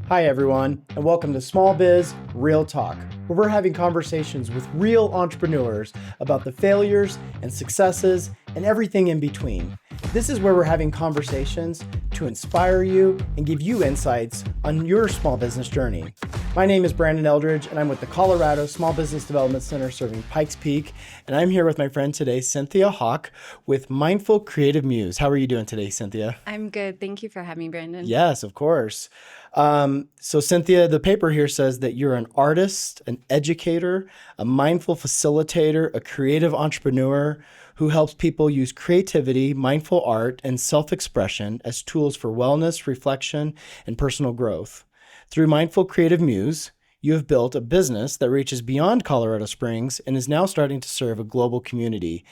Hi, everyone, and welcome to Small Biz Real Talk, where we're having conversations with real entrepreneurs about the failures and successes and everything in between. This is where we're having conversations to inspire you and give you insights on your small business journey. My name is Brandon Eldridge, and I'm with the Colorado Small Business Development Center serving Pikes Peak, and I'm here with my friend today, Cynthia Hauk, with Mindful Creative Muse. How are you doing today, Cynthia? I'm good. Thank you for having me, Brandon. Yes, of course. So Cynthia, the paper here says that you're an artist, an educator, a mindful facilitator, a creative entrepreneur who helps people use creativity, mindful art, and self-expression as tools for wellness, reflection, and personal growth. Through Mindful Creative Muse, you have built a business that reaches beyond Colorado Springs and is now starting to serve a global community.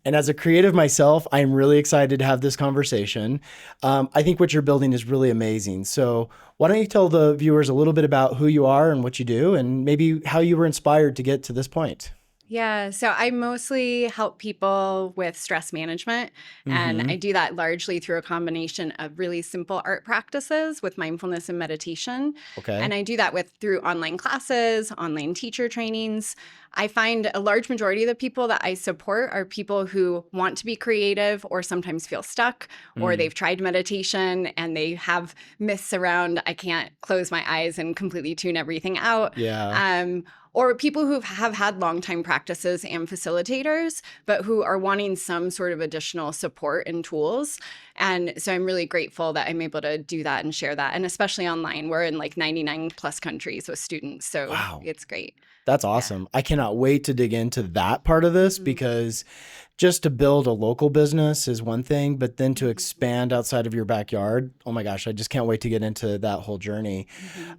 And as a creative myself, I'm really excited to have this conversation. I think what you're building is really amazing. So why don't you tell the viewers a little bit about who you are and what you do, and maybe how you were inspired to get to this point? Yeah, so I mostly help people with stress management, and I do that largely through a combination of really simple art practices with mindfulness and meditation. Okay. And I do that through online classes, online teacher trainings. I find a large majority of the people that I support are people who want to be creative or sometimes feel stuck, or they've tried meditation and they have myths around, I can't close my eyes and completely tune everything out. Yeah. Or people who have had long-time practices and facilitators, but who are wanting some sort of additional support and tools. And so I'm really grateful that I'm able to do that and share that. And especially online, we're in like 99 plus countries with students. So Wow. It's great. That's awesome. Yeah. I cannot wait to dig into that part of this because just to build a local business is one thing, but then to expand outside of your backyard, oh my gosh, I just can't wait to get into that whole journey.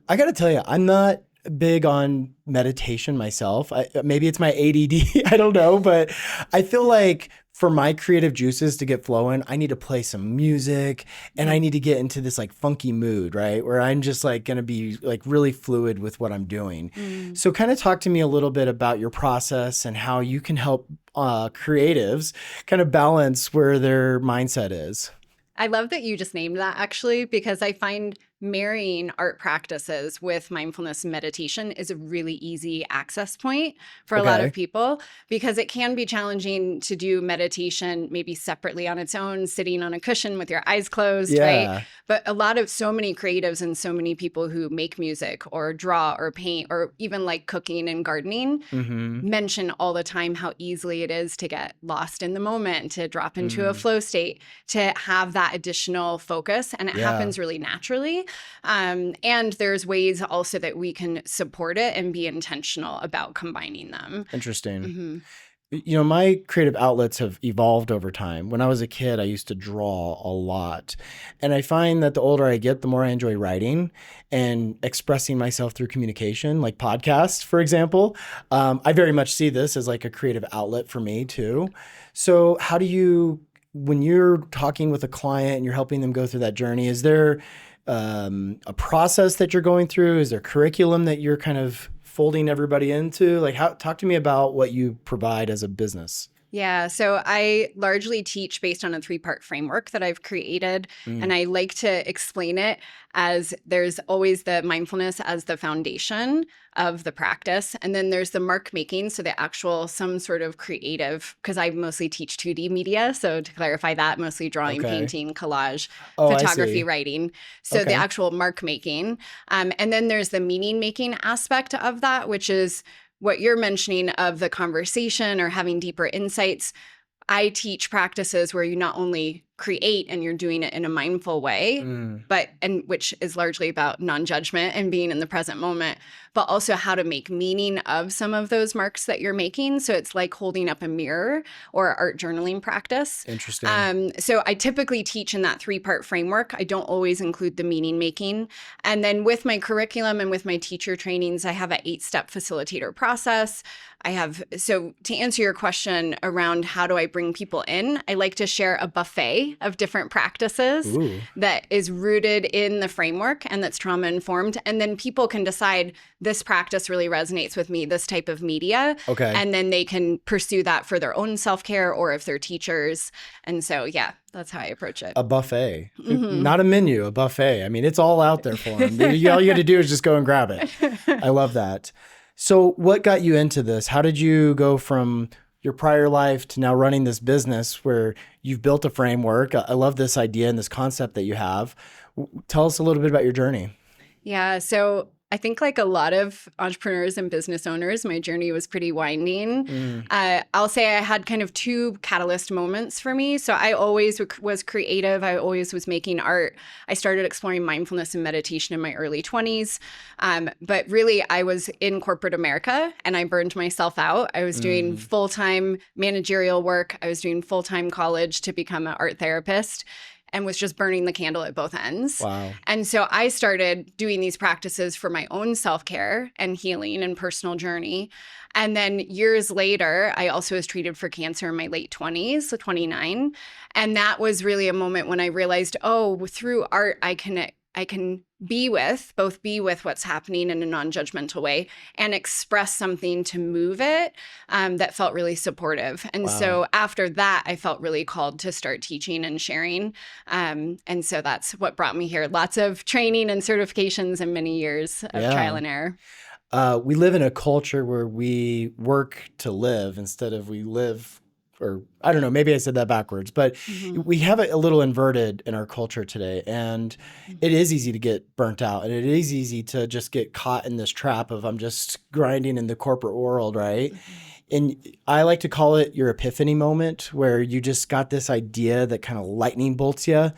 I got to tell you, I'm not big on meditation myself. Maybe it's my ADD, I don't know, but I feel like for my creative juices to get flowing, I need to play some music and I need to get into this like funky mood, right? Where I'm just like going to be like really fluid with what I'm doing. So kind of talk to me a little bit about your process and how you can help creatives kind of balance where their mindset is. I love that you just named that actually, because I find marrying art practices with mindfulness and meditation is a really easy access point for a lot of people, because it can be challenging to do meditation maybe separately on its own, sitting on a cushion with your eyes closed, right? But so many creatives and so many people who make music or draw or paint or even like cooking and gardening mention all the time how easily it is to get lost in the moment, to drop into a flow state, to have that additional focus. And it happens really naturally. And there's ways also that we can support it and be intentional about combining them. Interesting. You know, my creative outlets have evolved over time. When I was a kid, I used to draw a lot. And I find that the older I get, the more I enjoy writing and expressing myself through communication, like podcasts, for example. I very much see this as like a creative outlet for me too. So how do you, when you're talking with a client and you're helping them go through that journey, is there a process that you're going through? Is there curriculum that you're kind of folding everybody into? Like, talk to me about what you provide as a business. Yeah, so I largely teach based on a 3-part framework that I've created, and I like to explain it as there's always the mindfulness as the foundation of the practice, and then there's the mark making, so the actual some sort of creative, because I mostly teach 2D media, so to clarify that, mostly drawing, painting, collage, photography, writing, so the actual mark making, and then there's the meaning making aspect of that, which is what you're mentioning of the conversation or having deeper insights. I teach practices where you not only create and you're doing it in a mindful way, and which is largely about non-judgment and being in the present moment, but also how to make meaning of some of those marks that you're making. So it's like holding up a mirror or art journaling practice. Interesting. So I typically teach in that 3-part framework. I don't always include the meaning making. And then with my curriculum and with my teacher trainings, I have an 8-step facilitator process. So to answer your question around how do I bring people in, I like to share a buffet buffet of different practices Ooh. that is rooted in the framework and that's trauma informed. And then people can decide this practice really resonates with me, this type of media. Okay. And then they can pursue that for their own self-care or if they're teachers. And so, yeah, that's how I approach it. A buffet, not a menu, a buffet. I mean, it's all out there for them. All you got to do is just go and grab it. I love that. So what got you into this? How did you go from your prior life to now running this business where you've built a framework? I love this idea and this concept that you have. Tell us a little bit about your journey. Yeah. So I think like a lot of entrepreneurs and business owners, my journey was pretty winding. I'll say I had kind of two catalyst moments for me. So I always was creative. I always was making art. I started exploring mindfulness and meditation in my early 20s. But really, I was in corporate America and I burned myself out. I was doing full-time managerial work. I was doing full-time college to become an art therapist, and was just burning the candle at both ends. Wow. And so I started doing these practices for my own self-care and healing and personal journey. And then years later, I also was treated for cancer in my late 20s, so 29. And that was really a moment when I realized, oh, through art, I can be with what's happening in a non-judgmental way and express something to move it that felt really supportive. And so after that, I felt really called to start teaching and sharing. And so that's what brought me here. Lots of training and certifications and many years of trial and error. We live in a culture where we work to live instead of we live, or I don't know, maybe I said that backwards, but we have it a little inverted in our culture today. And it is easy to get burnt out. And it is easy to just get caught in this trap of I'm just grinding in the corporate world, right? And I like to call it your epiphany moment, where you just got this idea that kind of lightning bolts you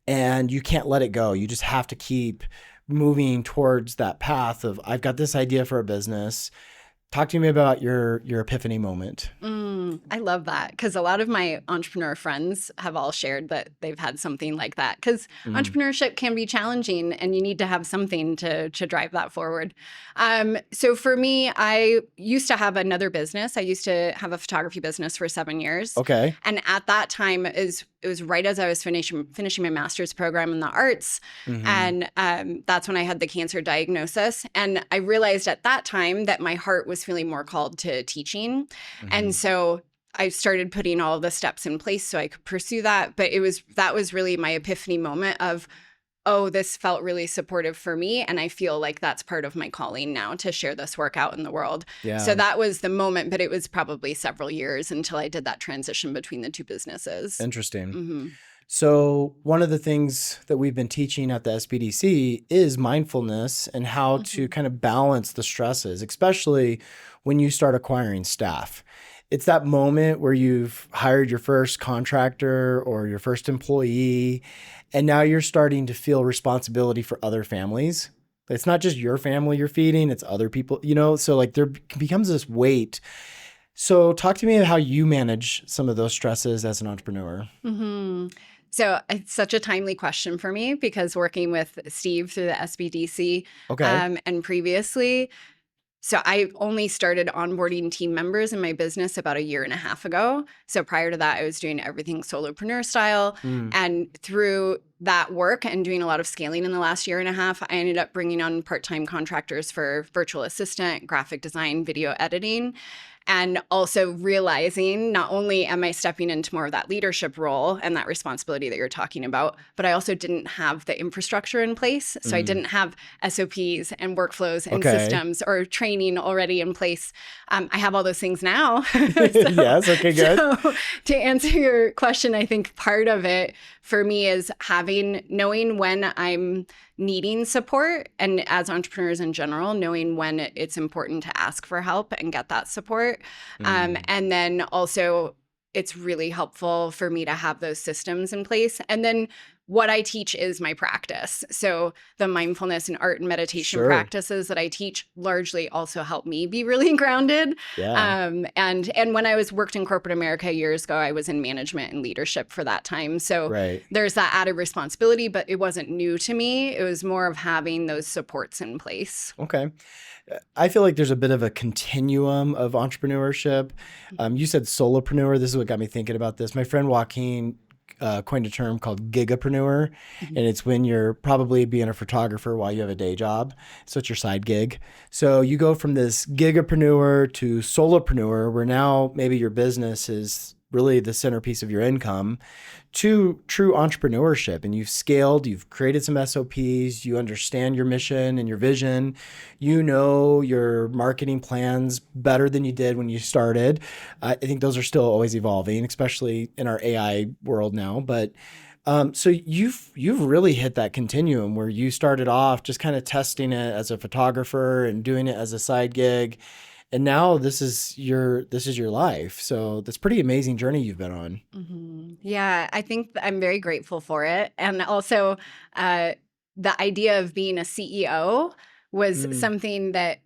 and you can't let it go. You just have to keep moving towards that path of I've got this idea for a business. Talk to me about your epiphany moment. I love that, because a lot of my entrepreneur friends have all shared that they've had something like that, because entrepreneurship can be challenging and you need to have something to drive that forward. So for me, I used to have another business. I used to have a photography business for 7 years. Okay. And at that time, it was right as I was finishing my master's program in the arts. And that's when I had the cancer diagnosis. And I realized at that time that my heart was feeling more called to teaching. And so I started putting all of the steps in place so I could pursue that. But that was really my epiphany moment of, oh, this felt really supportive for me. And I feel like that's part of my calling now, to share this work out in the world. Yeah. So that was the moment, but it was probably several years until I did that transition between the two businesses. Interesting. So one of the things that we've been teaching at the SBDC is mindfulness and how to kind of balance the stresses, especially when you start acquiring staff. It's that moment where you've hired your first contractor or your first employee, and now you're starting to feel responsibility for other families. It's not just your family you're feeding, it's other people, so like there becomes this weight. So talk to me about how you manage some of those stresses as an entrepreneur. So it's such a timely question for me, because working with Steve through the SBDC and previously, so I only started onboarding team members in my business about 1.5 years ago. So prior to that, I was doing everything solopreneur style. And through that work and doing a lot of scaling in the last 1.5 years, I ended up bringing on part-time contractors for virtual assistant, graphic design, video editing. And also realizing not only am I stepping into more of that leadership role and that responsibility that you're talking about, but I also didn't have the infrastructure in place. So I didn't have SOPs and workflows and systems or training already in place. I have all those things now. Yes, okay, good. So to answer your question, I think part of it for me is knowing when I'm needing support, and as entrepreneurs in general, knowing when it's important to ask for help and get that support. And then also it's really helpful for me to have those systems in place. And then what I teach is my practice. So the mindfulness and art and meditation practices that I teach largely also help me be really grounded. And when I worked in corporate America years ago, I was in management and leadership for that time. So there's that added responsibility, but it wasn't new to me. It was more of having those supports in place. Okay. I feel like there's a bit of a continuum of entrepreneurship. You said solopreneur. This is what got me thinking about this. My friend Joaquin coined a term called gigapreneur, Mhm. and it's when you're probably being a photographer while you have a day job. So it's your side gig. So you go from this gigapreneur to solopreneur, where now maybe your business is really the centerpiece of your income, to true entrepreneurship. And you've scaled, you've created some SOPs, you understand your mission and your vision, you know your marketing plans better than you did when you started. I think those are still always evolving, especially in our AI world now. But so you've really hit that continuum where you started off just kind of testing it as a photographer and doing it as a side gig, and now this is your life. So that's a pretty amazing journey you've been on. Yeah, I think I'm very grateful for it. And also, uh, the idea of being a CEO was Mm, something that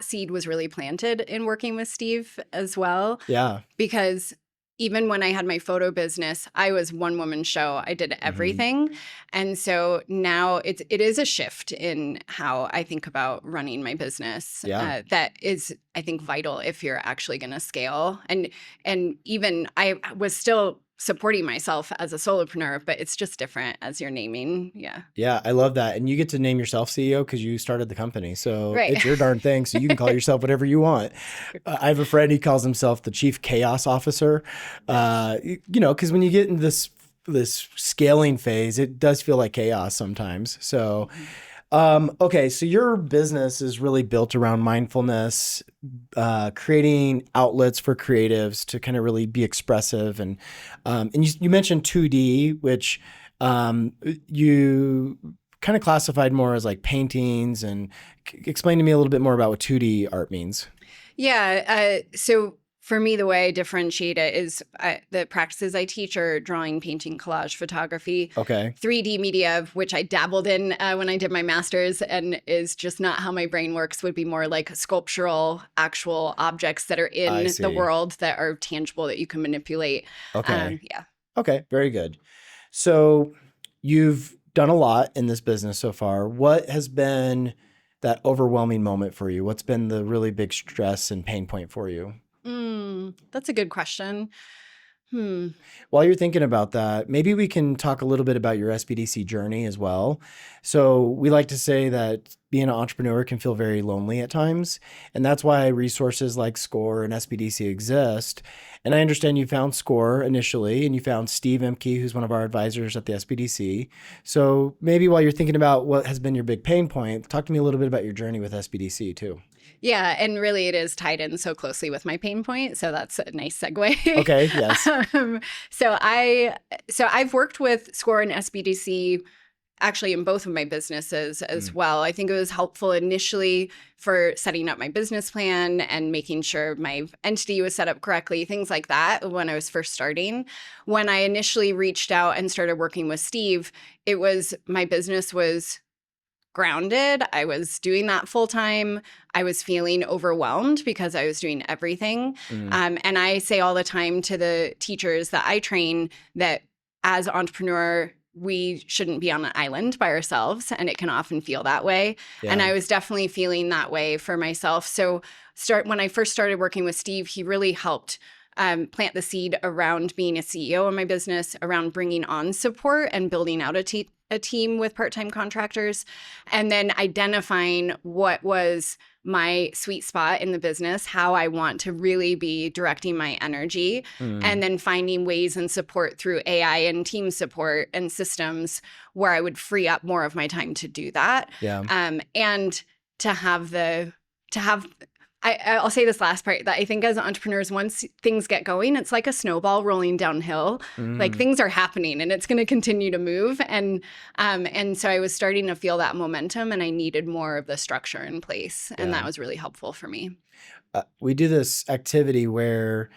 seed was really planted in working with Steve as well. yeah. Because even when I had my photo business, I was one woman show. I did Hmm. everything. And so now it is a shift in how I think about running my business. Yeah. That is, I think, vital if you're actually going to scale. And even I was still supporting myself as a solopreneur, but it's just different as you're naming. Yeah. Yeah, I love that. And you get to name yourself CEO because you started the company. So Right. it's your darn thing. So you can call yourself whatever you want. I have a friend, he calls himself the chief chaos officer. Nice. Because when you get in this scaling phase, it does feel like chaos sometimes. So, Mhm. okay, so your business is really built around mindfulness, creating outlets for creatives to kind of really be expressive, and you mentioned 2D, which um, you kind of classified more as like paintings, and explain to me a little bit more about what 2D art means. Yeah. So for me, the way I differentiate it is the practices I teach are drawing, painting, collage, photography, Okay, 3D media, of which I dabbled in when I did my master's, and is just not how my brain works. Would be more like sculptural, actual objects that are I in the see. world that are tangible that you can manipulate. Okay, Yeah. okay, very good. So you've done a lot in this business so far. What has been that overwhelming moment for you? What's been the really big stress and pain point for you? That's a good question. Hmm. While you're thinking about that, maybe we can talk a little bit about your SBDC journey as well. So, we like to say that being an entrepreneur can feel very lonely at times. And that's why resources like SCORE and SBDC exist. And I understand you found SCORE initially, and you found Steve Imke, who's one of our advisors at the SBDC. So, maybe while you're thinking about what has been your big pain point, talk to me a little bit about your journey with SBDC too. Yeah, and really it is tied in so closely with my pain point, so that's a nice segue. Okay, yes. um, so I so I've worked with SCORE and SBDC actually in both of my businesses as Mm, well. I think it was helpful initially for setting up my business plan and making sure my entity was set up correctly, things like that when I was first starting. When I initially reached out and started working with Steve, it was my business was grounded. I was doing that full time. I was feeling overwhelmed because I was doing everything. mm, And I say all the time to the teachers that I train that as entrepreneur, we shouldn't be on an island by ourselves, and it can often feel that way. And yeah. I was definitely feeling that way for myself. So when I first started working with Steve, he really helped plant the seed around being a CEO in my business, around bringing on support and building out a team with part-time contractors, and then identifying what was my sweet spot in the business, how I want to really be directing my energy, Mm, and then finding ways and support through AI and team support and systems where I would free up more of my time to do that. yeah. And to have the to have I'll say this last part that I think as entrepreneurs, once things get going, it's like a snowball rolling downhill. Like Mm, things are happening and it's going to continue to move. And so I was starting to feel that momentum, and I needed more of the structure in place, and yeah. that was really helpful for me. We do this activity where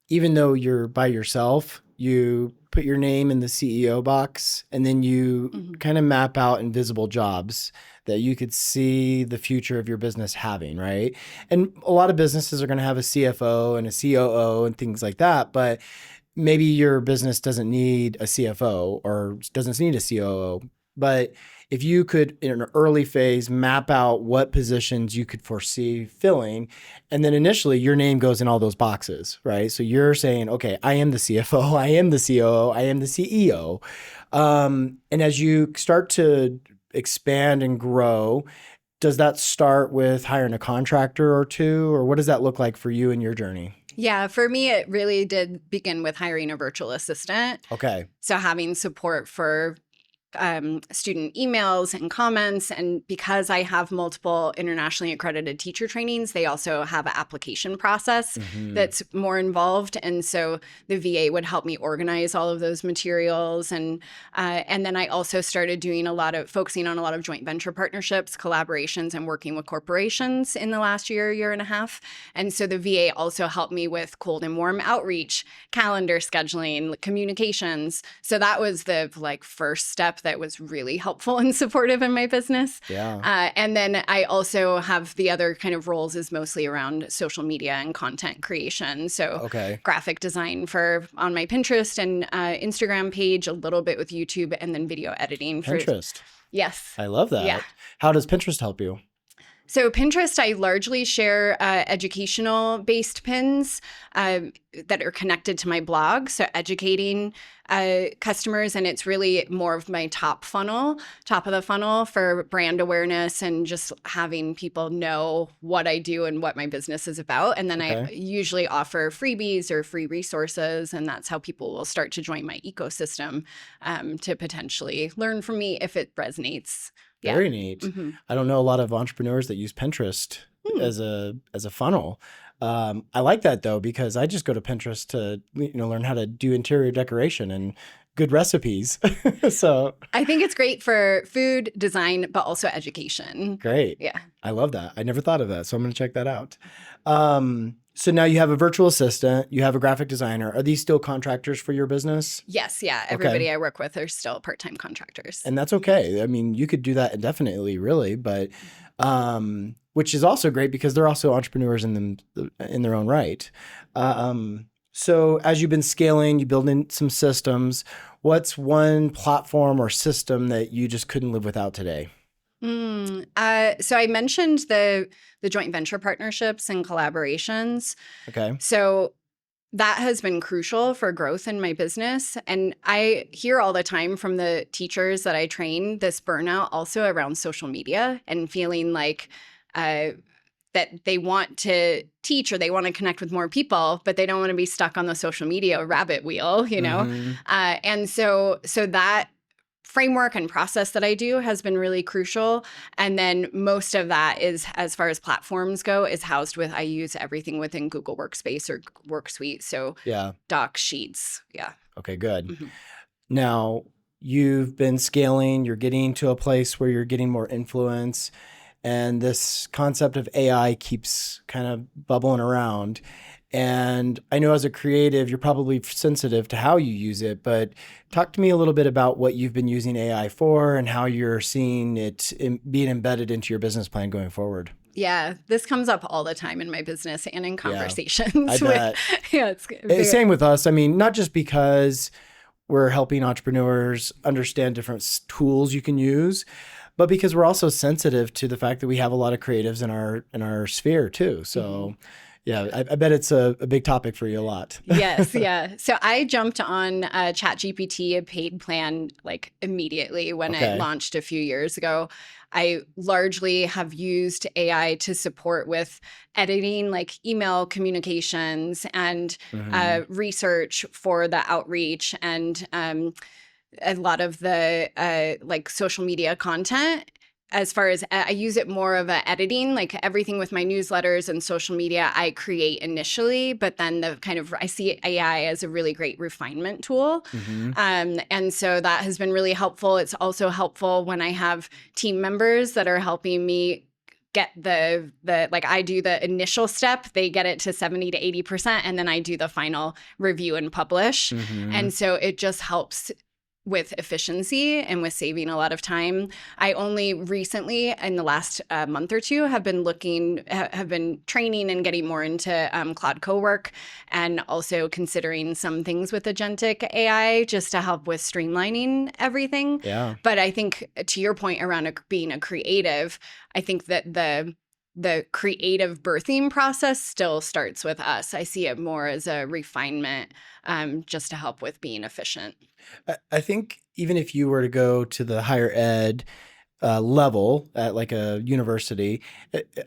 even though you're by yourself, you put your name in the CEO box, and then you Mhm. kind of map out invisible jobs that you could see the future of your business having, right? And a lot of businesses are going to have a CFO and a COO and things like that, but maybe your business doesn't need a CFO or doesn't need a COO. But if you could, in an early phase, map out what positions you could foresee filling, and then initially your name goes in all those boxes, right? So you're saying, okay, I am the CFO, I am the COO, I am the CEO. And as you start to expand and grow, does that start with hiring a contractor or two, or what does that look like for you in your journey? Yeah, for me, it really did begin with hiring a virtual assistant. Okay. So having support for student emails and comments. And because I have multiple internationally accredited teacher trainings, they also have an application process that's more involved. And so the VA would help me organize all of those materials. And then I also started doing focusing on a lot of joint venture partnerships, collaborations, and working with corporations in the last year and a half. And so the VA also helped me with cold and warm outreach, calendar scheduling, communications. So that was the first step that was really helpful and supportive in my business. Yeah. And then I also have the other kind of roles is mostly around social media and content creation. So graphic design on my Pinterest and Instagram page, a little bit with YouTube, and then video editing. Pinterest. Yes. I love that. Yeah. How does Pinterest help you? So Pinterest, I largely share educational-based pins that are connected to my blog, so educating customers, and it's really more of my top of the funnel for brand awareness and just having people know what I do and what my business is about. And then I usually offer freebies or free resources, and that's how people will start to join my ecosystem to potentially learn from me if it resonates. Very neat. I don't know a lot of entrepreneurs that use Pinterest as a funnel. I like that though, because I just go to Pinterest to learn how to do interior decoration and good recipes. So I think it's great for food, design, but also education. Great. Yeah. I love that. I never thought of that. So I'm going to check that out. So now you have a virtual assistant, you have a graphic designer. Are these still contractors for your business? Yes. Yeah. Everybody I work with are still part-time contractors. And that's okay. I mean, you could do that indefinitely, really, but which is also great because they're also entrepreneurs in their own right. So as you've been scaling, you build in some systems. What's one platform or system that you just couldn't live without today? So I mentioned the joint venture partnerships and collaborations. Okay. So that has been crucial for growth in my business. And I hear all the time from the teachers that I train this burnout also around social media and feeling like that they want to teach or they want to connect with more people, but they don't want to be stuck on the social media rabbit wheel, And so that framework and process that I do has been really crucial. And then most of that is, as far as platforms go, is housed with, I use everything within Google Workspace or Work Suite. So Docs, Sheets. Yeah. Okay, good. Now you've been scaling, you're getting to a place where you're getting more influence, and this concept of AI keeps kind of bubbling around. And I know as a creative, you're probably sensitive to how you use it, but talk to me a little bit about what you've been using AI for and how you're seeing it being embedded into your business plan going forward. Yeah, this comes up all the time in my business and in conversations. I bet. It's same with us. I mean, not just because we're helping entrepreneurs understand different tools you can use, but because we're also sensitive to the fact that we have a lot of creatives in our sphere too. So yeah, I bet it's a big topic for you a lot. Yes, yeah. So I jumped on ChatGPT, a paid plan, immediately when it launched a few years ago. I largely have used AI to support with editing, email communications and research for the outreach and a lot of the social media content. As far as I use it more of a editing, everything with my newsletters and social media, I create initially, but then I see AI as a really great refinement tool. And so that has been really helpful. It's also helpful when I have team members that are helping me get I do the initial step, they get it to 70 to 80%, and then I do the final review and publish. And so it just helps with efficiency and with saving a lot of time. I only recently, in the last month or two, have been training and getting more into Cloud Co-work, and also considering some things with agentic AI just to help with streamlining everything. Yeah. But I think to your point around being a creative, I think that the creative birthing process still starts with us. I see it more as a refinement, just to help with being efficient. I think even if you were to go to the higher ed level at like a university,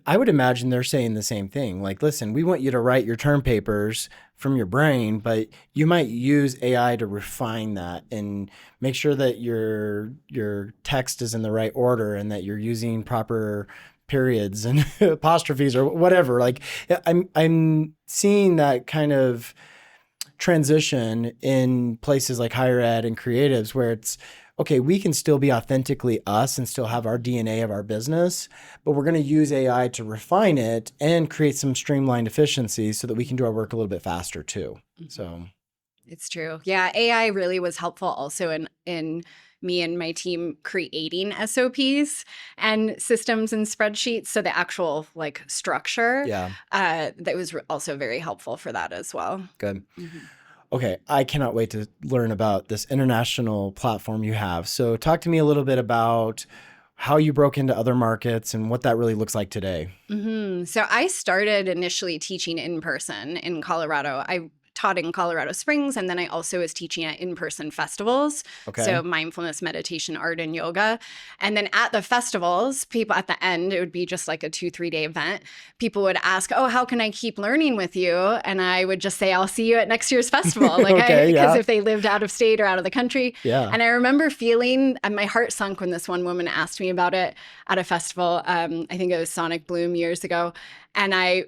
I would imagine they're saying the same thing. Like, listen, we want you to write your term papers from your brain, but you might use AI to refine that and make sure that your text is in the right order and that you're using proper periods and apostrophes or whatever. Like, I'm seeing that kind of transition in places like higher ed and creatives where it's okay, we can still be authentically us and still have our DNA of our business, but we're going to use AI to refine it and create some streamlined efficiencies so that we can do our work a little bit faster too. So it's true. Yeah, AI really was helpful also in me and my team creating SOPs and systems and spreadsheets. So the actual like structure, yeah, that was also very helpful for that as well. good. Mm-hmm. Okay, I cannot wait to learn about this international platform you have. So talk to me a little bit about how you broke into other markets and what that really looks like today. Mm-hmm. So I started initially teaching in person in Colorado. I taught in Colorado Springs, and then I also was teaching at in-person festivals. Okay. So mindfulness, meditation, art, and yoga. And then at the festivals, people at the end, it would be just like a 2-3 day event. People would ask, "Oh, how can I keep learning with you?" And I would just say, "I'll see you at next year's festival." Like, okay, because if they lived out of state or out of the country. Yeah. And I remember feeling, and my heart sunk when this one woman asked me about it at a festival. I think it was Sonic Bloom years ago, and I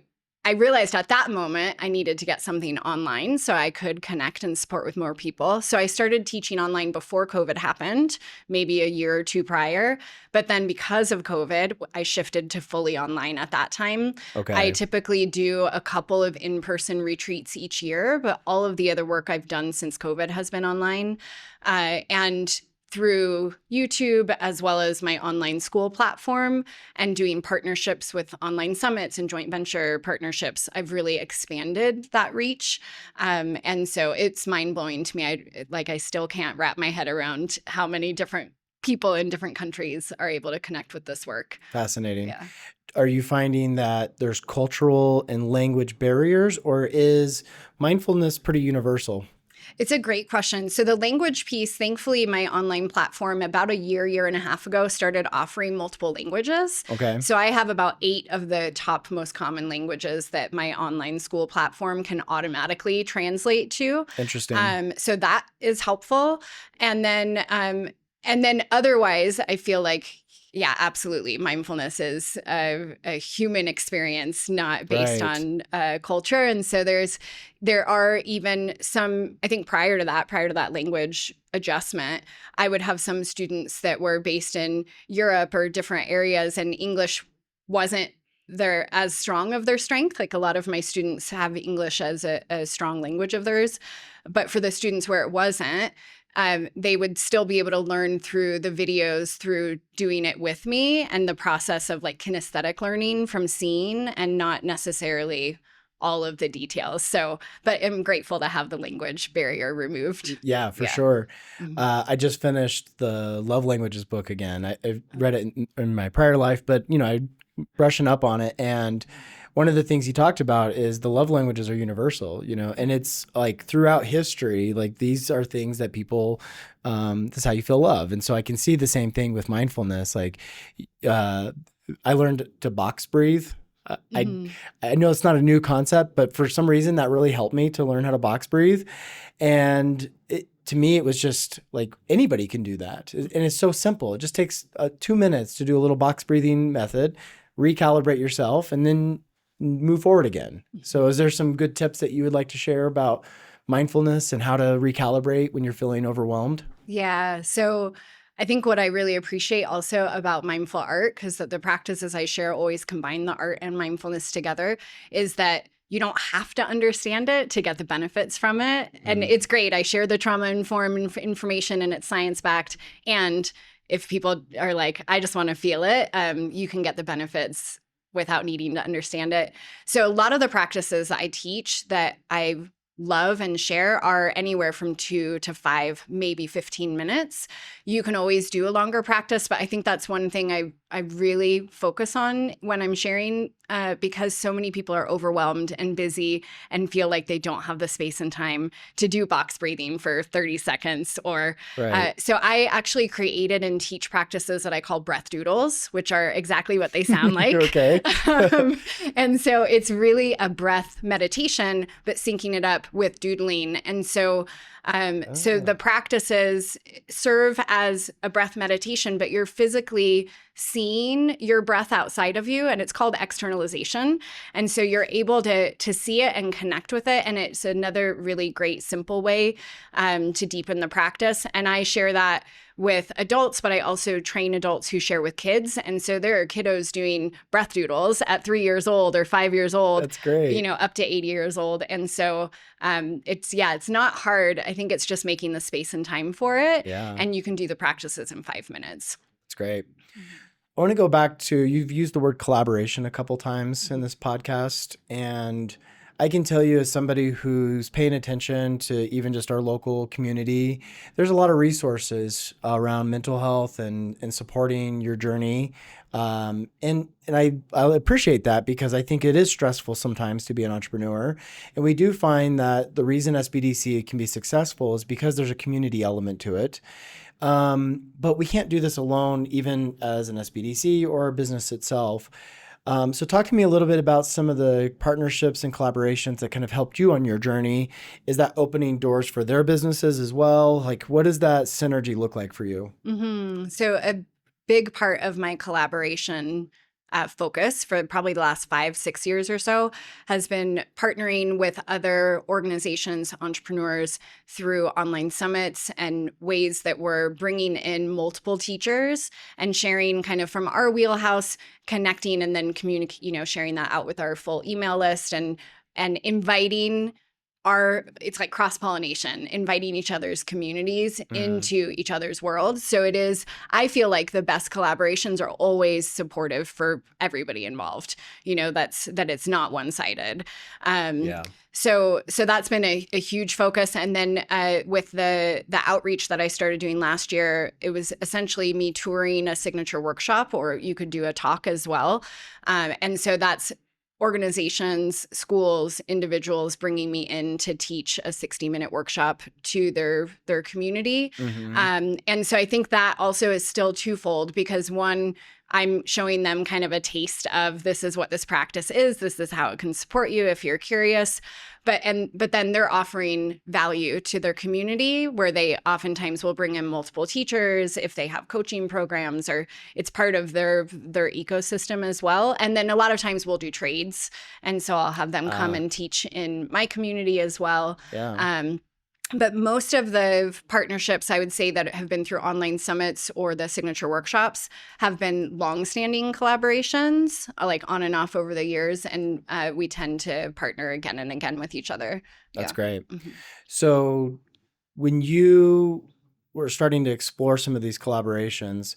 realized at that moment I needed to get something online so I could connect and support with more people. So I started teaching online before COVID happened, maybe a year or two prior. But then because of COVID, I shifted to fully online at that time. Okay. I typically do a couple of in-person retreats each year, but all of the other work I've done since COVID has been online. And through YouTube, as well as my online school platform and doing partnerships with online summits and joint venture partnerships, I've really expanded that reach. And so it's mind-blowing to me. I still can't wrap my head around how many different people in different countries are able to connect with this work. Fascinating. Yeah. Are you finding that there's cultural and language barriers, or is mindfulness pretty universal? It's a great question. So the language piece, thankfully, my online platform about a year and a half ago started offering multiple languages. Okay. So I have about 8 of the top most common languages that my online school platform can automatically translate to. Interesting. So that is helpful. And then otherwise, I feel like, yeah, absolutely. Mindfulness is a human experience, not based on culture. And so there are even some, I think prior to that language adjustment, I would have some students that were based in Europe or different areas, and English wasn't they're as strong of their strength. Like a lot of my students have English as a strong language of theirs. But for the students where it wasn't, they would still be able to learn through the videos, through doing it with me, and the process of like kinesthetic learning from seeing and not necessarily all of the details. So, but I'm grateful to have the language barrier removed. Yeah, for sure. Mm-hmm. I just finished the Love Languages book again. I read it in my prior life, but I'm brushing up on it. And one of the things he talked about is the love languages are universal, and it's like throughout history, like these are things that people, this is how you feel love. And so I can see the same thing with mindfulness. Like, I learned to box breathe. I know it's not a new concept, but for some reason that really helped me to learn how to box breathe. And to me, it was just like anybody can do that. And it's so simple. It just takes 2 minutes to do a little box breathing method, recalibrate yourself, and then move forward again. So is there some good tips that you would like to share about mindfulness and how to recalibrate when you're feeling overwhelmed? Yeah. So I think what I really appreciate also about mindful art, because the practices I share always combine the art and mindfulness together, is that you don't have to understand it to get the benefits from it. And it's great. I share the trauma-informed information and it's science-backed. And if people are like, I just want to feel it, you can get the benefits without needing to understand it. So a lot of the practices I teach that I love and share are anywhere from 2 to 5, maybe 15 minutes. You can always do a longer practice, but I think that's one thing I really focus on when I'm sharing, because so many people are overwhelmed and busy and feel like they don't have the space and time to do box breathing for 30 seconds. Or so I actually created and teach practices that I call BreathDoodles, which are exactly what they sound like. Okay. And so it's really a breath meditation, but syncing it up with doodling. And so so the practices serve as a breath meditation, but you're physically seeing your breath outside of you, and it's called externalization. And so you're able to see it and connect with it. And it's another really great, simple way to deepen the practice. And I share that with adults, but I also train adults who share with kids. And so there are kiddos doing BreathDoodles at 3 years old or 5 years old. That's great. You know, up to 80 years old. And so it's not hard. I think it's just making the space and time for it. Yeah. And you can do the practices in 5 minutes. That's great. I want to go back to, you've used the word collaboration a couple times in this podcast, and I can tell you as somebody who's paying attention to even just our local community, there's a lot of resources around mental health and supporting your journey. And I appreciate that because I think it is stressful sometimes to be an entrepreneur. And we do find that the reason SBDC can be successful is because there's a community element to it. But we can't do this alone, even as an SBDC or a business itself. So talk to me a little bit about some of the partnerships and collaborations that kind of helped you on your journey. Is that opening doors for their businesses as well? Like, what does that synergy look like for you? So a big part of my collaboration focus for probably the last 5-6 years or so has been partnering with other organizations, entrepreneurs through online summits and ways that we're bringing in multiple teachers and sharing kind of from our wheelhouse, connecting and then sharing that out with our full email list and inviting it's like cross-pollination, inviting each other's communities into each other's worlds. So it is, I feel like the best collaborations are always supportive for everybody involved, that it's not one-sided. So that's been a huge focus. And then with the outreach that I started doing last year, it was essentially me touring a signature workshop, or you could do a talk as well. And so that's organizations, schools, individuals bringing me in to teach a 60-minute workshop to their community. And so I think that also is still twofold, because one, I'm showing them kind of a taste of this is what this practice is. This is how it can support you if you're curious. But then they're offering value to their community, where they oftentimes will bring in multiple teachers if they have coaching programs, or it's part of their ecosystem as well. And then a lot of times we'll do trades. And so I'll have them come and teach in my community as well. But most of the partnerships, I would say, that have been through online summits or the signature workshops have been longstanding collaborations, like on and off over the years. And we tend to partner again and again with each other. That's great. So when you were starting to explore some of these collaborations,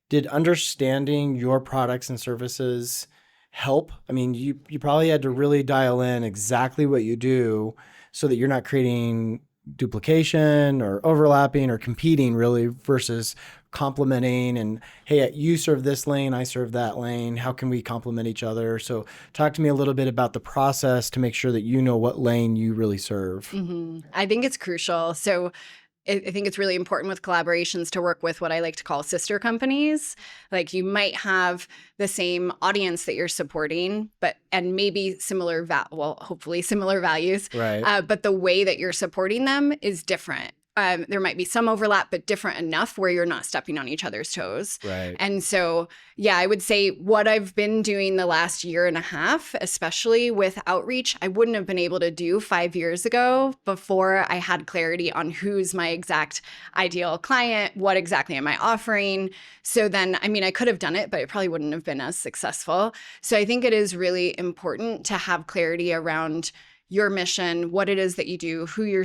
did understanding your products and services help? I mean, you probably had to really dial in exactly what you do so that you're not creating duplication or overlapping or competing, really, versus complementing and, hey, you serve this lane, I serve that lane. How can we complement each other? So talk to me a little bit about the process to make sure that you know what lane you really serve. I think it's crucial. So I think it's really important with collaborations to work with what I like to call sister companies. Like, you might have the same audience that you're supporting, and maybe hopefully similar values. Right. But the way that you're supporting them is different. there might be some overlap, but different enough where you're not stepping on each other's toes. Right. And so, yeah, I would say what I've been doing the last year and a half, especially with outreach, I wouldn't have been able to do 5 years ago before I had clarity on who's my exact ideal client, what exactly am I offering. So then, I mean, I could have done it, but it probably wouldn't have been as successful. So I think it is really important to have clarity around your mission, what it is that you do, who you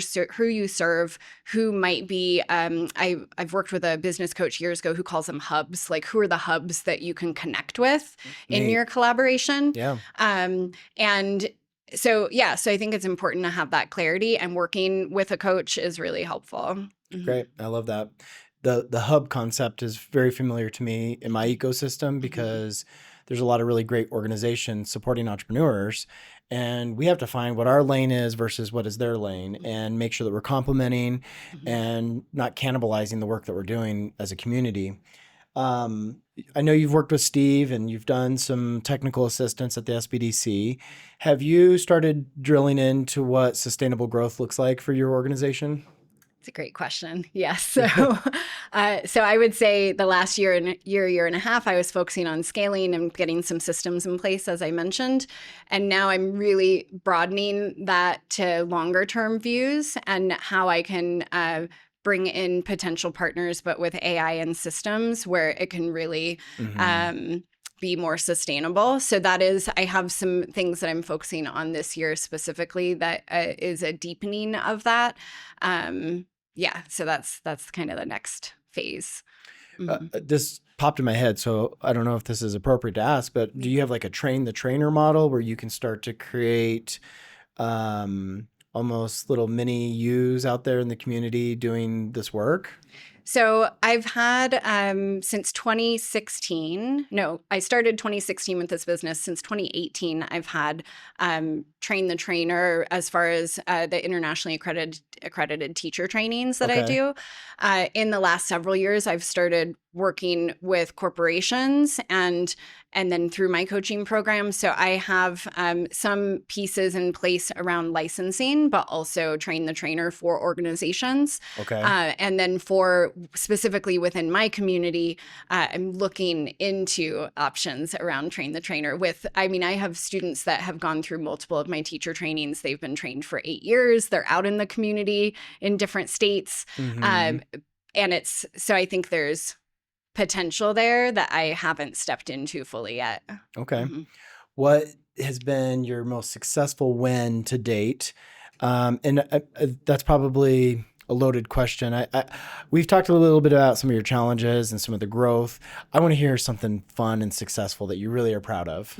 serve, who might be. I've worked with a business coach years ago who calls them hubs. Like, who are the hubs that you can connect with in your collaboration? Yeah. And so, yeah, so I think it's important to have that clarity, and working with a coach is really helpful. Great. I love that. The hub concept is very familiar to me in my ecosystem because there's a lot of really great organizations supporting entrepreneurs, and we have to find what our lane is versus what is their lane and make sure that we're complementing and not cannibalizing the work that we're doing as a community. I know you've worked with Steve and you've done some technical assistance at the SBDC. Have you started drilling into what sustainable growth looks like for your organization? It's a great question. Yes. So, so I would say the last year and a half, I was focusing on scaling and getting some systems in place, as I mentioned. And now I'm really broadening that to longer term views and how I can bring in potential partners, but with AI and systems where it can really be more sustainable. So that is, I have some things that I'm focusing on this year specifically that is a deepening of that. Yeah, so that's kind of the next phase. This popped in my head, so I don't know if this is appropriate to ask, but do you have like a train the trainer model where you can start to create almost little mini yous out there in the community doing this work? So I've had since 2016. No, I started 2016 with this business. Since 2018, I've had train the trainer as far as the internationally accredited teacher trainings that I do. In the last several years, I've started working with corporations and then through my coaching program. So I have some pieces in place around licensing, but also train the trainer for organizations. And then for specifically within my community, I'm looking into options around train the trainer I have students that have gone through multiple of my teacher trainings. They've been trained for 8 years. They're out in the community in different states. And so I think there's potential there that I haven't stepped into fully yet. What has been your most successful win to date? And that's probably a loaded question. We've talked a little bit about some of your challenges and some of the growth. I want to hear something fun and successful that you really are proud of.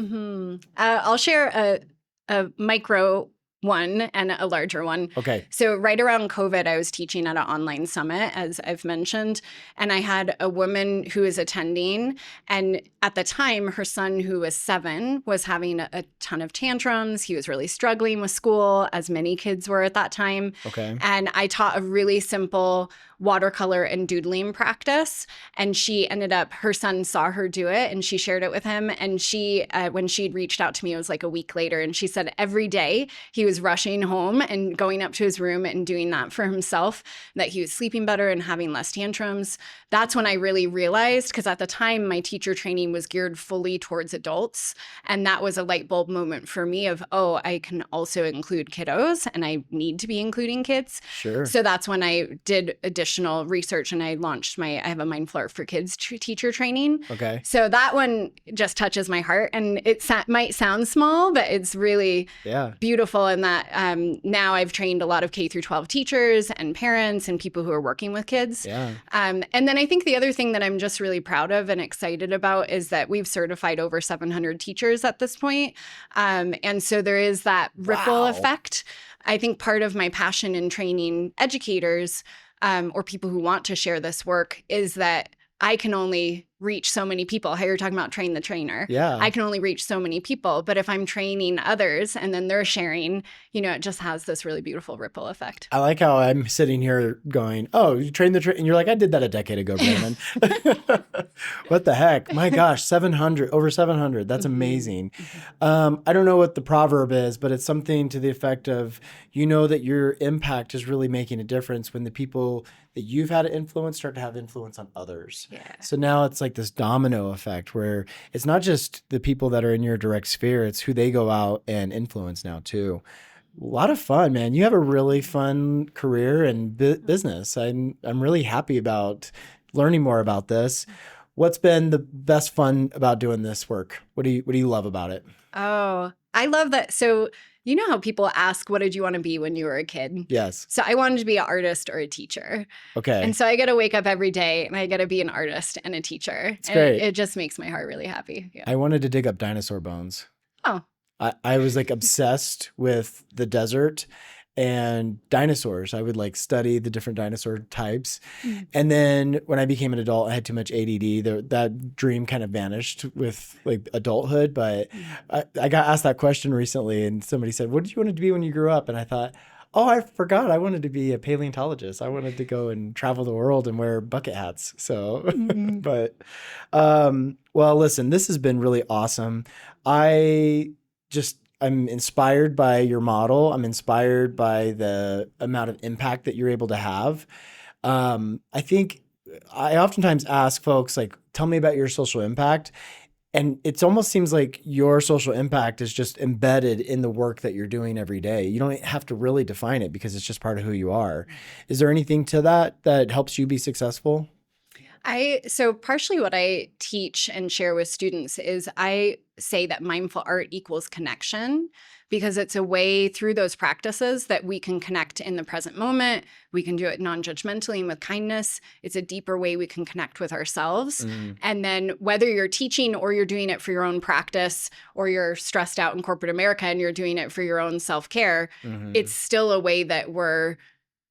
I'll share a micro one and a larger one. So right around COVID, I was teaching at an online summit, as I've mentioned, and I had a woman who was attending. And at the time, her son, who was 7, was having a ton of tantrums. He was really struggling with school, as many kids were at that time. And I taught a really simple watercolor and doodling practice. And she ended up, her son saw her do it and she shared it with him. And she, when she'd reached out to me, it was like a week later. And she said every day he was rushing home and going up to his room and doing that for himself, that he was sleeping better and having less tantrums. That's when I really realized, because at the time my teacher training was geared fully towards adults. And that was a light bulb moment for me of, oh, I can also include kiddos and I need to be including kids. So that's when I did additional research and I launched I have a Mindful for Kids teacher training. So that one just touches my heart, and it might sound small, but it's really beautiful in that now I've trained a lot of K through 12 teachers and parents and people who are working with kids. And then I think the other thing that I'm just really proud of and excited about is that we've certified over 700 teachers at this point. And so there is that ripple effect. I think part of my passion in training educators or people who want to share this work is that I can only reach so many people. How you're talking about train the trainer. Yeah. I can only reach so many people. But if I'm training others and then they're sharing, it just has this really beautiful ripple effect. I like how I'm sitting here going, oh, you trained the train. And you're like, I did that a decade ago, Brandon. What the heck? My gosh, over 700. That's amazing. I don't know what the proverb is, but it's something to the effect of, that your impact is really making a difference when the people that you've had to influence start to have influence on others. Yeah. So now it's like this domino effect where it's not just the people that are in your direct sphere, it's who they go out and influence now too. A lot of fun, man. You have a really fun career and business. I'm really happy about learning more about this. What's been the best fun about doing this work? What do you love about it? Oh, I love that. So you know how people ask, what did you want to be when you were a kid? Yes. So I wanted to be an artist or a teacher. Okay. And so I get to wake up every day and I get to be an artist and a teacher. It's great. It just makes my heart really happy. Yeah. I wanted to dig up dinosaur bones. Oh. I was like obsessed with the desert and dinosaurs. I would like study the different dinosaur types. And then when I became an adult, I had too much ADD. That dream kind of vanished with like adulthood. But I got asked that question recently and somebody said, what did you want to be when you grew up? And I thought, oh, I forgot. I wanted to be a paleontologist. I wanted to go and travel the world and wear bucket hats. So, but, well, listen, this has been really awesome. I'm inspired by your model. I'm inspired by the amount of impact that you're able to have. I think I oftentimes ask folks, like, tell me about your social impact. And it almost seems like your social impact is just embedded in the work that you're doing every day. You don't have to really define it because it's just part of who you are. Is there anything to that helps you be successful? So partially what I teach and share with students is I say that mindful art equals connection, because it's a way through those practices that we can connect in the present moment. We can do it non-judgmentally and with kindness. It's a deeper way we can connect with ourselves. And then whether you're teaching or you're doing it for your own practice, or you're stressed out in corporate America and you're doing it for your own self-care, it's still a way that we're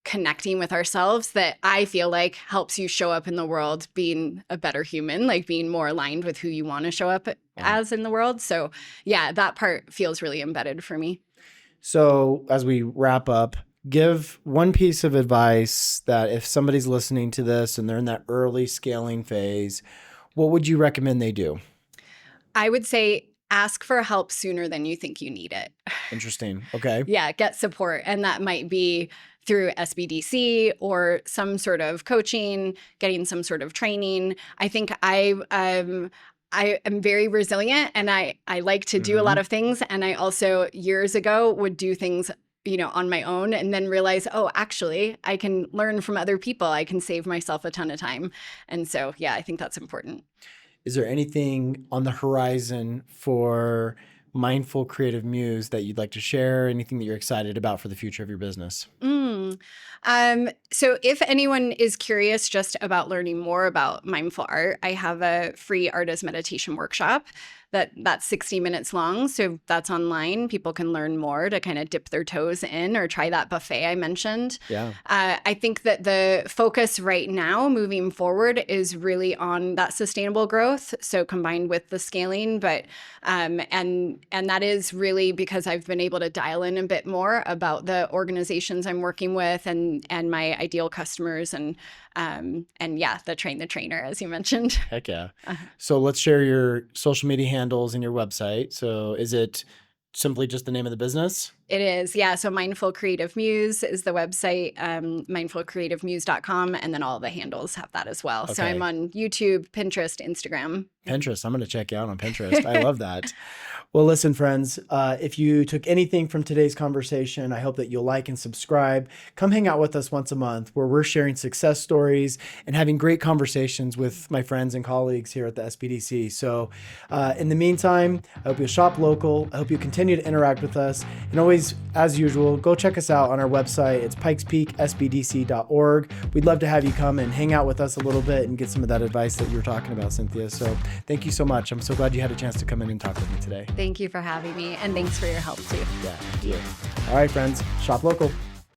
connecting with ourselves that I feel like helps you show up in the world being a better human, like being more aligned with who you want to show up as in the world. So yeah, that part feels really embedded for me. So as we wrap up, give one piece of advice that if somebody's listening to this and they're in that early scaling phase, what would you recommend they do? I would say ask for help sooner than you think you need it. Interesting. Okay. Yeah, get support. And that might be through SBDC or some sort of coaching, getting some sort of training. I think I am very resilient and I like to do a lot of things. And I also years ago would do things, on my own and then realize, oh, actually, I can learn from other people. I can save myself a ton of time. And so, yeah, I think that's important. Is there anything on the horizon for Mindful Creative Muse that you'd like to share? Anything that you're excited about for the future of your business? So if anyone is curious just about learning more about mindful art, I have a free artist meditation workshop that's 60 minutes long. So that's online. People can learn more to kind of dip their toes in or try that buffet I mentioned. Yeah. I think that the focus right now moving forward is really on that sustainable growth. So combined with the scaling, but and that is really because I've been able to dial in a bit more about the organizations I'm working with and my ideal customers and yeah, the train the trainer, as you mentioned. Heck yeah. So let's share your social media handles and your website. So is it simply just the name of the business? It is. Yeah. So Mindful Creative Muse is the website, mindfulcreativemuse.com. And then all the handles have that as well. Okay. So I'm on YouTube, Pinterest, Instagram. Pinterest. I'm going to check you out on Pinterest. I love that. Well, listen, friends, if you took anything from today's conversation, I hope that you'll like and subscribe. Come hang out with us once a month where we're sharing success stories and having great conversations with my friends and colleagues here at the SBDC. So in the meantime, I hope you'll shop local. I hope you continue to interact with us. And always, as usual, go check us out on our website. It's pikespeaksbdc.org. We'd love to have you come and hang out with us a little bit and get some of that advice that you were talking about, Cynthia. So thank you so much. I'm so glad you had a chance to come in and talk with me today. Thank you for having me, and thanks for your help too. Yeah, thank you. All right, friends, shop local.